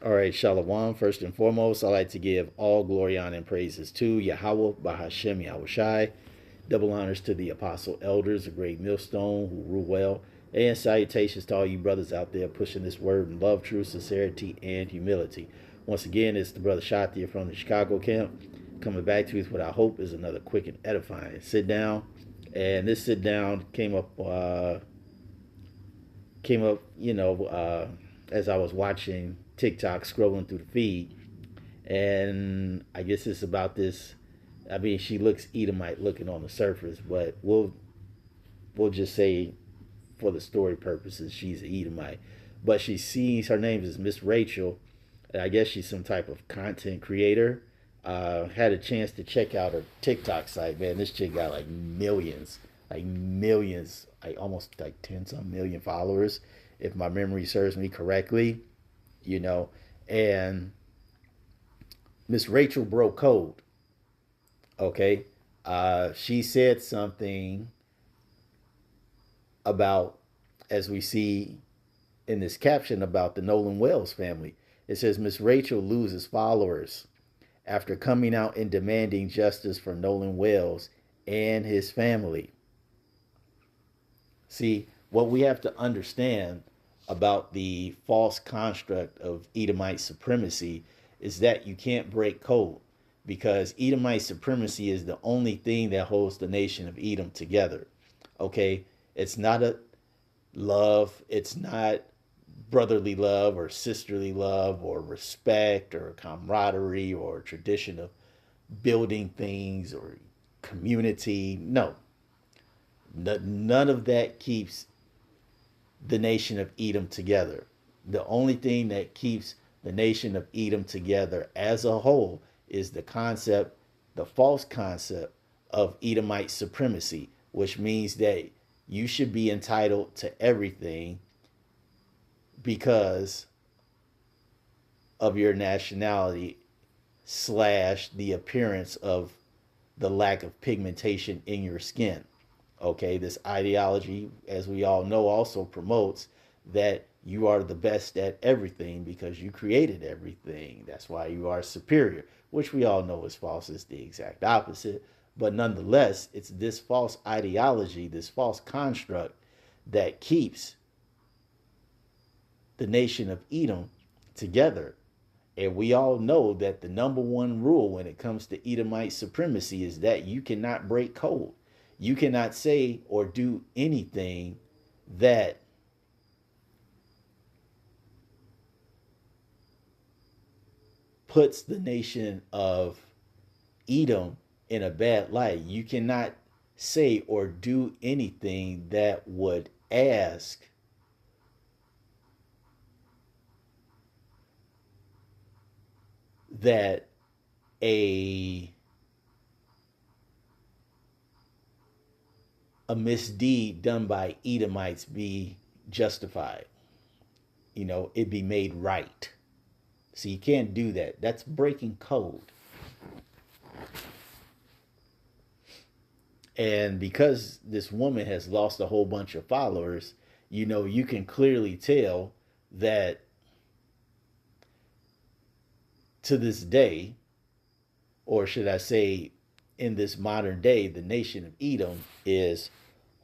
All right, Shalom. First and foremost, I'd like to give all glory, honor, and praises to Yahweh, Bahashem, Yahushai. Double honors to the apostle elders, a great millstone who rule well. And salutations to all you brothers out there pushing this word in love, truth, sincerity, and humility. Once again, it's the brother Shatia from the Chicago camp, coming back to you with what I hope is another quick and edifying sit down. And this sit down came up, as I was watching TikTok, scrolling through the feed, and I guess it's about this. I mean, she looks Edomite looking on the surface, but we'll just say, for the story purposes, she's an Edomite. But she sees her name is Miss Rachel, and I guess she's some type of content creator. Had a chance to check out her TikTok site. Man, this chick got like millions, like almost like 10 some million followers, if my memory serves me correctly. You know, and Miss Rachel broke code. Okay, she said something about, as we see in this caption, about the Nolan Wells family. It says Miss Rachel loses followers after coming out and demanding justice for Nolan Wells and his family. See, what we have to understand about the false construct of Edomite supremacy is that you can't break code, because Edomite supremacy is the only thing that holds the nation of Edom together. Okay? It's not a love, it's not brotherly love or sisterly love or respect or camaraderie or tradition of building things or community. No, none of that keeps the nation of Edom together. The only thing that keeps the nation of Edom together as a whole is the concept, the false concept of Edomite supremacy, which means that you should be entitled to everything because of your nationality slash the appearance of the lack of pigmentation in your skin. Okay, this ideology, as we all know, also promotes that you are the best at everything because you created everything. That's why you are superior, which we all know is false. It's the exact opposite. But nonetheless, it's this false ideology, this false construct that keeps the nation of Edom together. And we all know that the number one rule when it comes to Edomite supremacy is that you cannot break code. You cannot say or do anything that puts the nation of Edom in a bad light. You cannot say or do anything that would ask that a a misdeed done by Edomites be justified. It be made right. So you can't do that. That's breaking code. And because this woman has lost a whole bunch of followers, you can clearly tell that to this day, or should I say, in this modern day, the nation of Edom is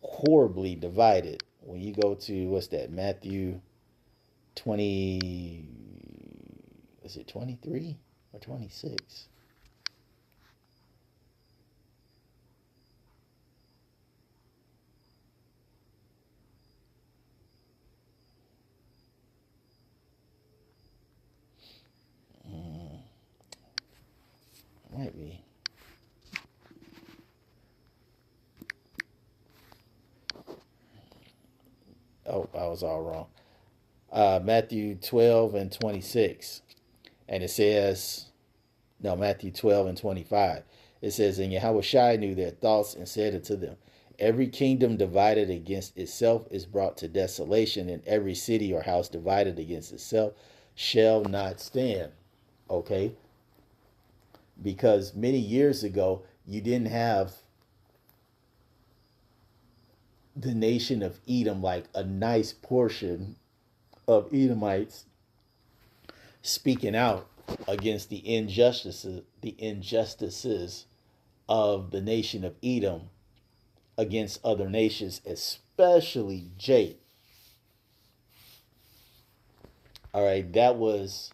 horribly divided. When you go to, what's that, Matthew 20, is it 23 or 26? Might be. Oh, I was all wrong. Matthew 12 and 26. And it says, no, Matthew 12 and 25. It says, and Yahweh knew their thoughts and said unto them, every kingdom divided against itself is brought to desolation, and every city or house divided against itself shall not stand. Okay? Because many years ago, you didn't have the nation of Edom, like a nice portion of Edomites speaking out against the injustices of the nation of Edom against other nations, especially Jake. All right, that was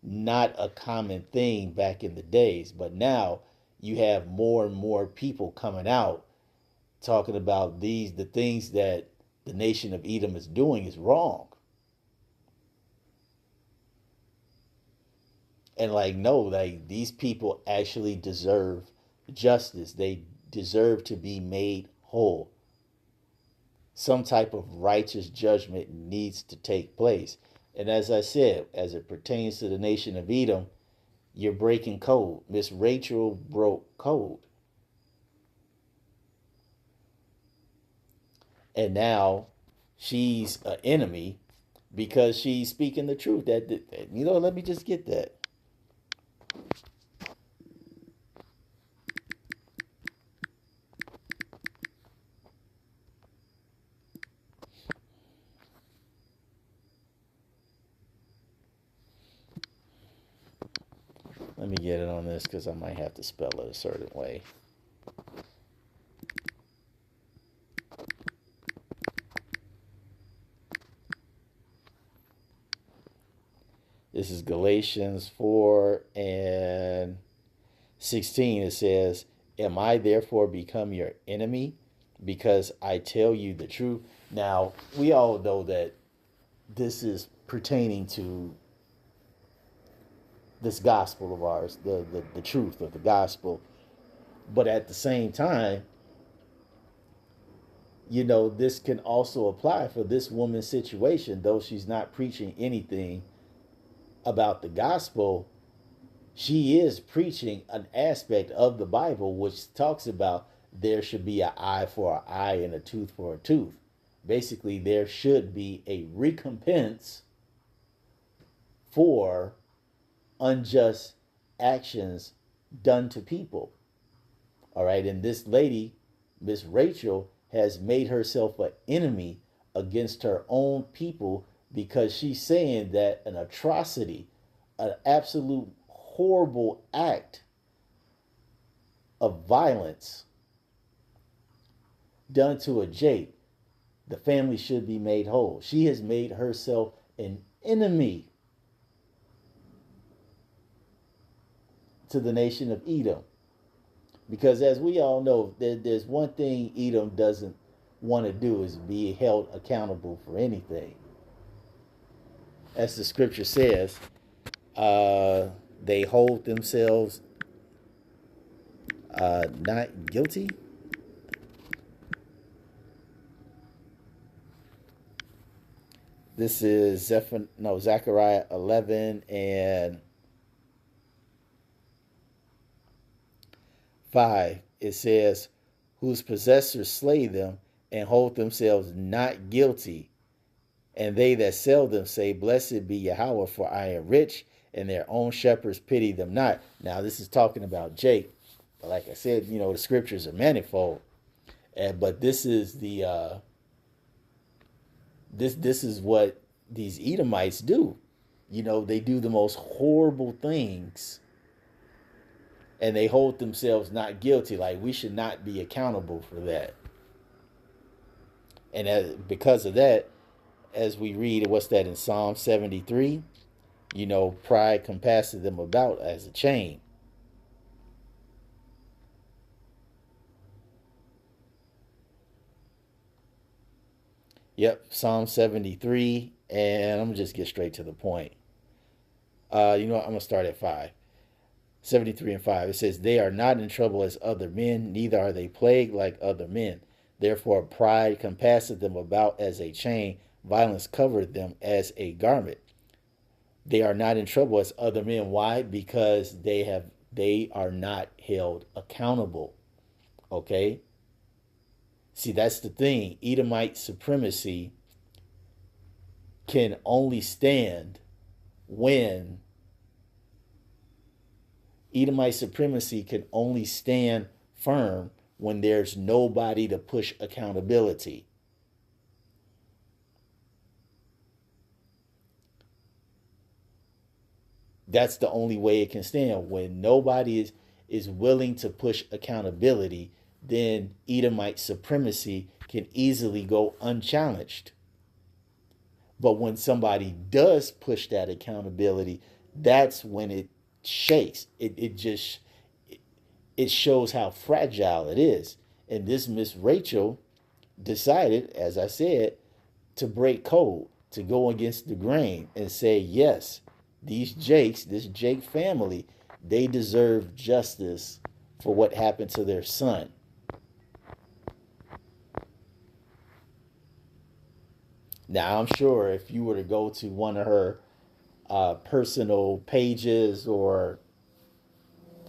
not a common thing back in the days, but now you have more and more people coming out talking about the things that the nation of Edom is doing is wrong. And like, no, like, these people actually deserve justice. They deserve to be made whole. Some type of righteous judgment needs to take place. And as I said, as it pertains to the nation of Edom, you're breaking code. Miss Rachel broke code. And now she's an enemy because she's speaking the truth. Let me just get that. Let me get it on this because I might have to spell it a certain way. This is Galatians 4 and 16. It says, "Am I therefore become your enemy because I tell you the truth?" Now, we all know that this is pertaining to this gospel of ours, the truth of the gospel. But at the same time, this can also apply for this woman's situation. Though she's not preaching anything about the gospel, she is preaching an aspect of the Bible which talks about there should be an eye for an eye and a tooth for a tooth. Basically, there should be a recompense for unjust actions done to people. All right. And this lady, Miss Rachel, has made herself an enemy against her own people because she's saying that an atrocity, an absolute horrible act of violence done to a Jake, the family should be made whole. She has made herself an enemy to the nation of Edom. Because as we all know, there's one thing Edom doesn't want to do is be held accountable for anything. As the scripture says, they hold themselves not guilty. This is Zechariah 11 and 5. It says, "Whose possessors slay them and hold themselves not guilty. And they that sell them say, Blessed be Yahweh, for I am rich, and their own shepherds pity them not." Now, this is talking about Jake. But like I said, the scriptures are manifold. But this is the this is what these Edomites do. They do the most horrible things, and they hold themselves not guilty. Like, we should not be accountable for that. And because of that, as we read, what's that in Psalm 73? Pride compasses them about as a chain. Yep, Psalm 73, and I'm going to just get straight to the point. I'm going to start at 5. 73 and 5. It says, "They are not in trouble as other men, neither are they plagued like other men. Therefore pride compasseth them about as a chain, violence covered them as a garment." They are not in trouble as other men. Why? Because they are not held accountable. Okay? See, that's the thing. Edomite supremacy can only stand when Edomite supremacy can only stand firm when there's nobody to push accountability. That's the only way it can stand. When nobody is willing to push accountability, then Edomite supremacy can easily go unchallenged. But when somebody does push that accountability, that's when it shakes. It just it shows how fragile it is. And this Miss Rachel decided, as I said, to break code, to go against the grain and say, yes, these Jakes, this Jake family, they deserve justice for what happened to their son. Now, I'm sure if you were to go to one of her personal pages, or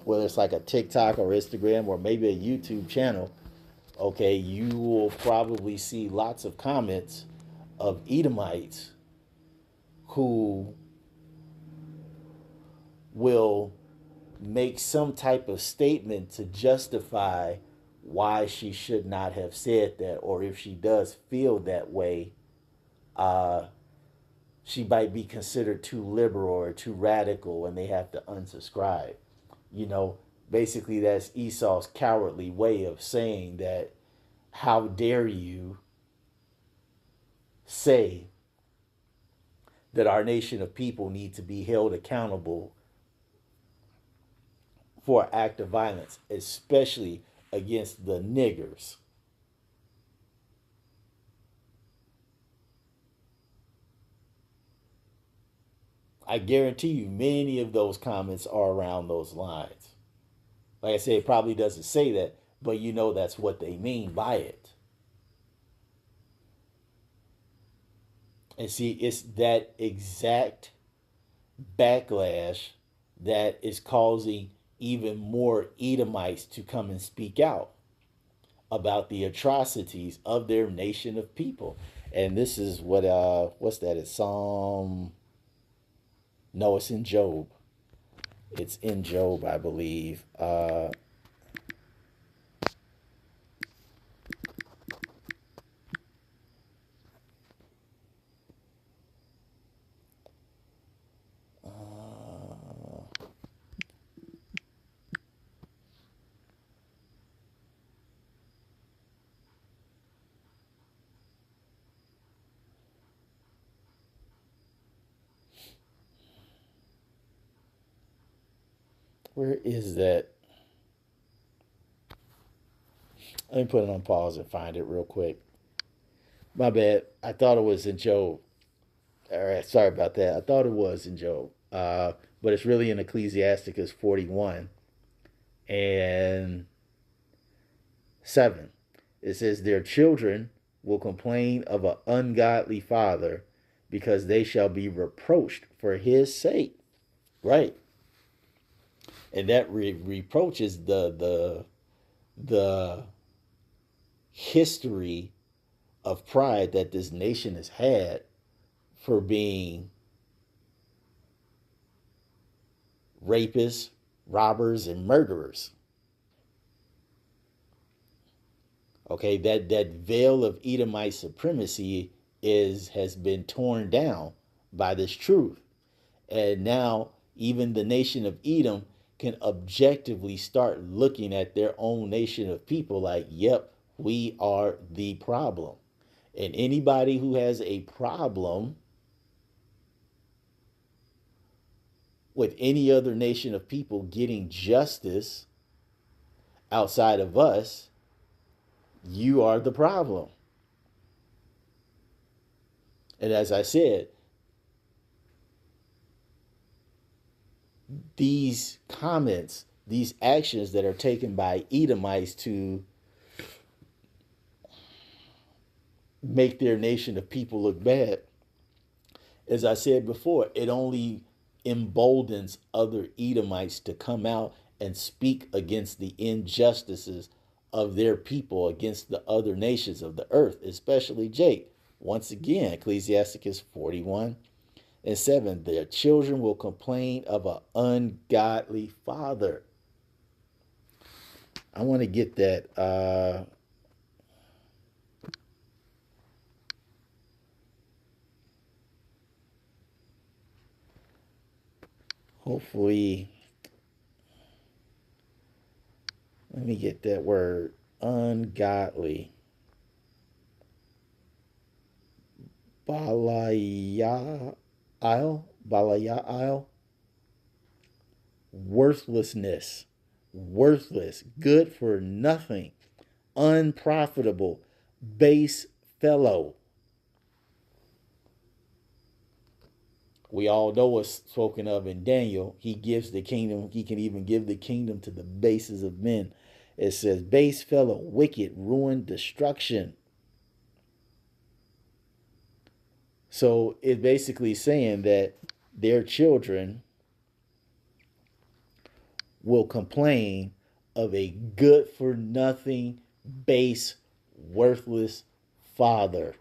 whether it's like a TikTok or Instagram or maybe a YouTube channel, okay, you will probably see lots of comments of Edomites who will make some type of statement to justify why she should not have said that, or if she does feel that way, uh, she might be considered too liberal or too radical and they have to unsubscribe. You know, basically, that's Esau's cowardly way of saying that how dare you say that our nation of people need to be held accountable for an act of violence, especially against the niggers. I guarantee you many of those comments are around those lines. Like I said, it probably doesn't say that, but you know that's what they mean by it. And see, it's that exact backlash that is causing even more Edomites to come and speak out about the atrocities of their nation of people. And this is what's that? It's no, it's in Job. It's in Job, I believe. Where is that? Let me put it on pause and find it real quick. My bad. I thought it was in Job. All right, sorry about that. I thought it was in Job, but it's really in Ecclesiasticus 41 and 7. It says, their children will complain of an ungodly father because they shall be reproached for his sake. Right. And that reproach is the history of pride that this nation has had for being rapists, robbers, and murderers. Okay, that veil of Edomite supremacy has been torn down by this truth. And now even the nation of Edom can objectively start looking at their own nation of people like, yep, we are the problem. And anybody who has a problem with any other nation of people getting justice outside of us, you are the problem. And as I said, these comments, these actions that are taken by Edomites to make their nation of people look bad, as I said before, it only emboldens other Edomites to come out and speak against the injustices of their people against the other nations of the earth, especially Jake. Once again, Ecclesiasticus 41 and 7, their children will complain of an ungodly father. I want to get that. hopefully, let me get that word, ungodly. Balaya'il, Balaya'il, worthlessness, worthless, good for nothing, unprofitable, base fellow. We all know what's spoken of in Daniel. He gives the kingdom, he can even give the kingdom to the bases of men. It says, base fellow, wicked, ruin, destruction. So it's basically saying that their children will complain of a good for nothing, base, worthless father.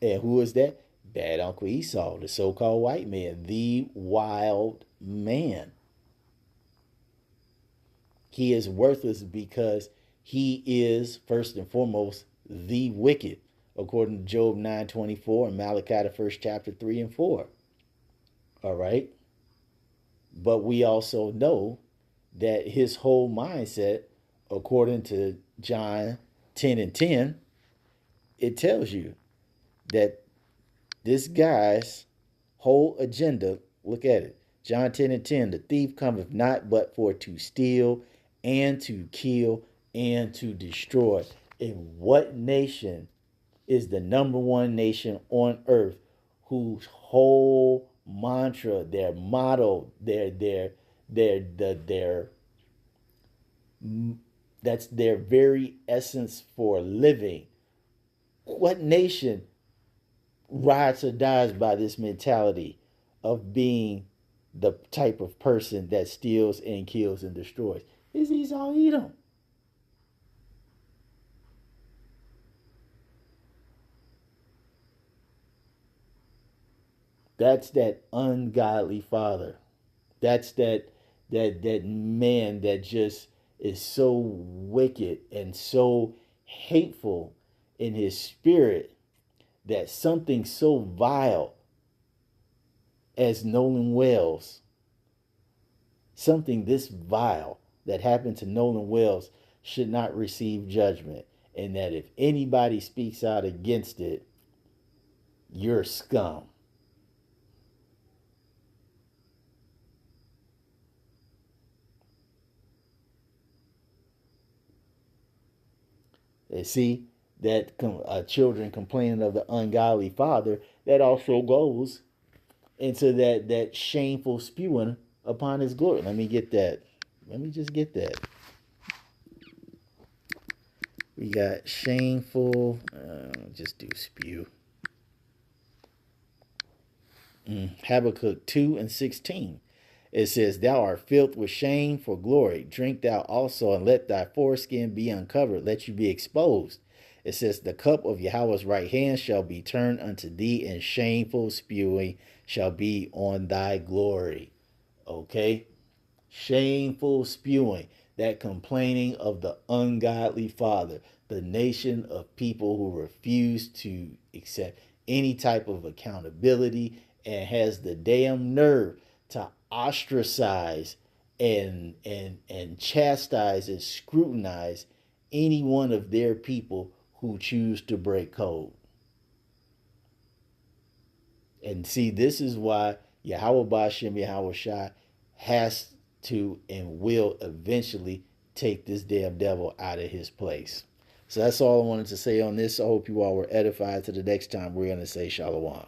And who is that? Bad Uncle Esau, the so called white man, the wild man. He is worthless because he is, first and foremost, the wicked, according to Job 9:24 and Malachi, the first chapter 3 and 4. All right. But we also know that his whole mindset, according to John 10 and 10, it tells you that this guy's whole agenda, look at it. John 10 and 10, the thief cometh not but for to steal and to kill and to destroy. In what nation is the number one nation on earth whose whole mantra, their motto, their that's their very essence for living? What nation rides or dies by this mentality of being the type of person that steals and kills and destroys? It's Esau Edom. That's that ungodly father. That's that man that just is so wicked and so hateful in his spirit that something so vile as Nolan Wells, something this vile that happened to Nolan Wells should not receive judgment. And that if anybody speaks out against it, you're scum. And see that children complaining of the ungodly father, that also goes into that shameful spewing upon his glory. Let me get that. Let me just get that. We got shameful. Just do spew. Habakkuk 2 and 16. It says, thou art filled with shame for glory. Drink thou also, and let thy foreskin be uncovered. Let you be exposed. It says, the cup of Yahweh's right hand shall be turned unto thee, and shameful spewing shall be on thy glory. Okay? Shameful spewing, that complaining of the ungodly father, the nation of people who refuse to accept any type of accountability and has the damn nerve to ostracize and chastise and scrutinize any one of their people who choose to break code. And see, this is why Yahweh Bashem Yahweh Shai has to and will eventually take this damn devil out of his place. So that's all I wanted to say on this. I hope you all were edified. To the next time, we're going to say Shalom.